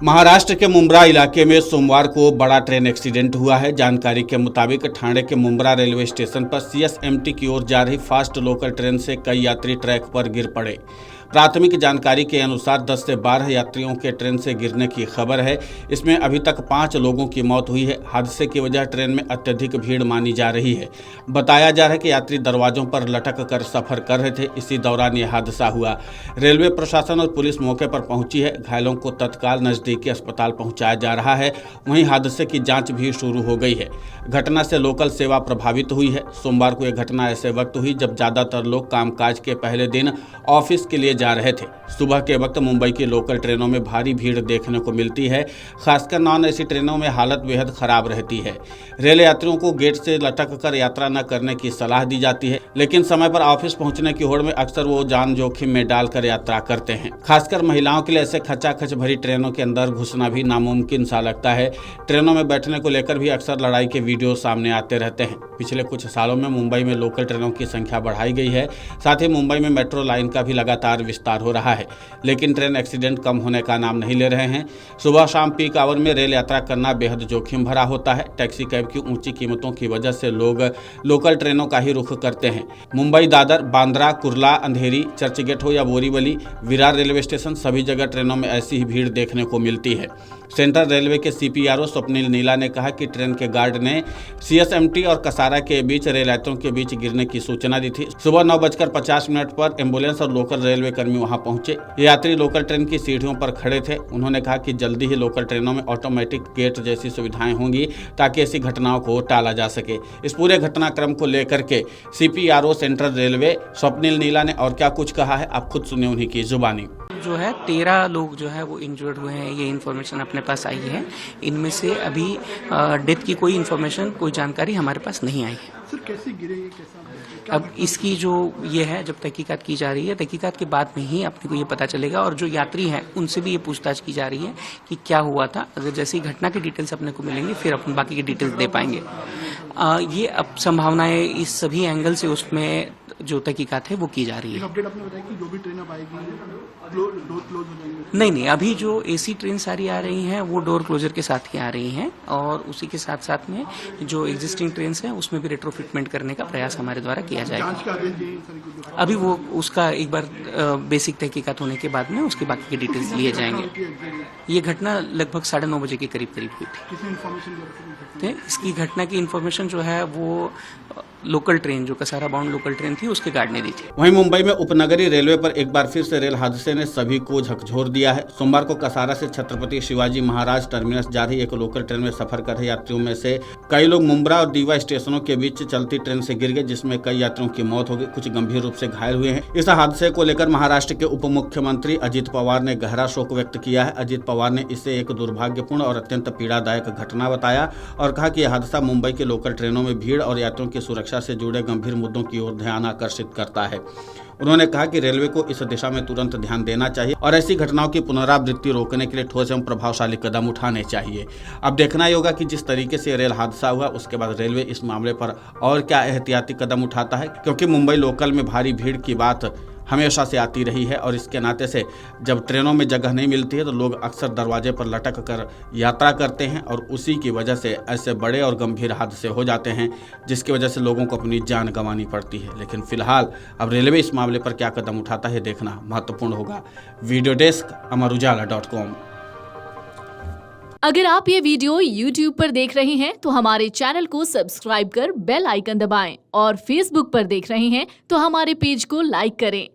महाराष्ट्र के मुंब्रा इलाके में सोमवार को बड़ा ट्रेन एक्सीडेंट हुआ है। जानकारी के मुताबिक ठाणे के मुंब्रा रेलवे स्टेशन पर सीएसएमटी की ओर जा रही फास्ट लोकल ट्रेन से कई यात्री ट्रैक पर गिर पड़े। प्राथमिक जानकारी के अनुसार 10 से 12 यात्रियों के ट्रेन से गिरने की खबर है। इसमें अभी तक 5 लोगों की मौत हुई है। हादसे की वजह ट्रेन में अत्यधिक भीड़ मानी जा रही है। बताया जा रहा है कि यात्री दरवाजों पर लटक कर सफर कर रहे थे, इसी दौरान यह हादसा हुआ। रेलवे प्रशासन और पुलिस मौके पर पहुंची है। घायलों को तत्काल नजदीकी अस्पताल पहुंचाया जा रहा है। वहीं हादसे की जांच भी शुरू हो गई है। घटना से लोकल सेवा प्रभावित हुई है। सोमवार को यह घटना ऐसे वक्त हुई जब ज्यादातर लोग कामकाज के पहले दिन ऑफिस के लिए जा रहे थे। सुबह के वक्त मुंबई की लोकल ट्रेनों में भारी भीड़ देखने को मिलती है। खासकर नॉन एसी ट्रेनों में हालत बेहद खराब रहती है। रेल यात्रियों को गेट से लटक कर यात्रा न करने की सलाह दी जाती है, लेकिन समय पर ऑफिस पहुंचने की होड़ में अक्सर वो जान जोखिम में डालकर यात्रा करते हैं। खासकर महिलाओं के लिए ऐसे खचाखच भरी ट्रेनों के अंदर घुसना भी नामुमकिन सा लगता है। ट्रेनों में बैठने को लेकर भी अक्सर लड़ाई के वीडियो सामने आते रहते हैं। पिछले कुछ सालों में मुंबई में लोकल ट्रेनों की संख्या बढ़ाई गई है। साथ ही मुंबई में मेट्रो लाइन का भी लगातार विस्तार हो रहा है, लेकिन ट्रेन एक्सीडेंट कम होने का नाम नहीं ले रहे हैं। सुबह शाम पीक आवर में रेल यात्रा करना बेहद जोखिम भरा होता है। टैक्सी कैब की ऊंची कीमतों की वजह से लोग लोकल ट्रेनों का ही रुख करते हैं। मुंबई दादर, बांद्रा, कुर्ला, अंधेरी, चर्चगेट हो या बोरीवली, विरार रेलवे स्टेशन, सभी जगह ट्रेनों में ऐसी ही भीड़ देखने को मिलती है। सेंट्रल रेलवे के सीपीआरओ स्वप्निल नीला ने कहा कि ट्रेन के गार्ड ने सीएसएमटी और कसारा के बीच रेल यात्रियों के बीच गिरने की सूचना दी थी। सुबह 9:50 पर एम्बुलेंस और लोकल रेलवे कर्मी वहां पहुंचे। ये यात्री लोकल ट्रेन की सीढ़ियों पर खड़े थे। उन्होंने कहा कि जल्दी ही लोकल ट्रेनों में ऑटोमेटिक गेट जैसी सुविधाएं होंगी ताकि ऐसी घटनाओं को टाला जा सके। इस पूरे घटनाक्रम को लेकर के सीपीआरओ सेंट्रल रेलवे स्वप्निल नीला ने और क्या कुछ कहा है, आप खुद सुनिए उन्हीं की जुबानी। जो है 13 लोग जो है वो इंजर्ड हुए हैं, ये इन्फॉर्मेशन अपने पास आई है। इनमें से अभी डेथ की कोई इन्फॉर्मेशन, कोई जानकारी हमारे पास नहीं आई है। सर कैसे गिरे, ये कैसा? अब इसकी जो ये है, जब तहकीकात की जा रही है, तहकीकात के बाद में ही अपने को ये पता चलेगा। और जो यात्री हैं उनसे भी ये पूछताछ की जा रही है कि क्या हुआ था। अगर जैसी घटना की डिटेल्स अपने को मिलेंगी फिर अपन बाकी की डिटेल्स दे पाएंगे। ये अब संभावनाएं इस सभी एंगल से उसमें जो तहकीकात है वो की जा रही है। अपडेट आपने बताया कि जो भी ट्रेन अब आएगी डोर क्लोज हो जाएंगे? नहीं, अभी जो एसी ट्रेन सारी आ रही हैं वो डोर क्लोजर के साथ ही आ रही हैं, और उसी के साथ साथ में जो एग्जिस्टिंग ट्रेन हैं उसमें भी रेट्रोफिटमेंट करने का प्रयास हमारे द्वारा किया जाएगा। जांच के आदेश दिए सर? अभी वो उसका एक बार बेसिक तहकीकात होने के बाद में उसके बाकी के डिटेल्स लिए जाएंगे। ये घटना लगभग 9:30 बजे के करीब हुई थी। किसी इन्फॉर्मेशन इसकी घटना की इन्फॉर्मेशन जो है वो लोकल ट्रेन, जो कसारा बाउंड लोकल ट्रेन थी, उसके गार्ड ने दी थी। वहीं मुंबई में उपनगरीय रेलवे पर एक बार फिर से रेल हादसे ने सभी को झकझोर दिया है। सोमवार को कसारा से छत्रपति शिवाजी महाराज टर्मिनस जा रही एक लोकल ट्रेन में सफर कर रहे यात्रियों में से कई लोग मुंब्रा और दीवा स्टेशनों के बीच चलती ट्रेन से गिर गए, जिसमें कई यात्रियों की मौत हो गई, कुछ गंभीर रूप से घायल हुए हैं। इस हादसे को लेकर महाराष्ट्र के उप मुख्यमंत्री अजित पवार ने गहरा शोक व्यक्त किया है। अजित पवार ने इसे एक दुर्भाग्यपूर्ण और अत्यंत पीड़ादायक घटना बताया और कहा कि यह हादसा मुंबई के लोकल ट्रेनों में भीड़ और यात्रियों की सुरक्षा से जुड़े गंभीर मुद्दों की ओर ध्यान आकर्षित करता है। उन्होंने कहा कि रेलवे को इस दिशा में तुरंत ध्यान देना चाहिए और ऐसी घटनाओं की पुनरावृत्ति रोकने के लिए ठोस एवं प्रभावशाली कदम उठाने चाहिए। अब देखना ही होगा कि जिस तरीके से रेल हादसा हुआ उसके बाद रेलवे इस मामले पर और क्या एहतियाती कदम उठाता है, क्योंकि मुंबई लोकल में भारी भीड़ की बात हमेशा से आती रही है और इसके नाते से जब ट्रेनों में जगह नहीं मिलती है तो लोग अक्सर दरवाजे पर लटक कर यात्रा करते हैं और उसी की वजह से ऐसे बड़े और गंभीर हादसे हो जाते हैं, जिसकी वजह से लोगों को अपनी जान गंवानी पड़ती है। लेकिन फिलहाल अब रेलवे इस मामले पर क्या कदम उठाता है देखना महत्वपूर्ण होगा। Video desk Amarujala dot com. अगर आप ये वीडियो YouTube पर देख रहे हैं तो हमारे चैनल को सब्सक्राइब कर बेल आइकन दबाएं, और Facebook पर देख रहे हैं तो हमारे पेज को लाइक करें।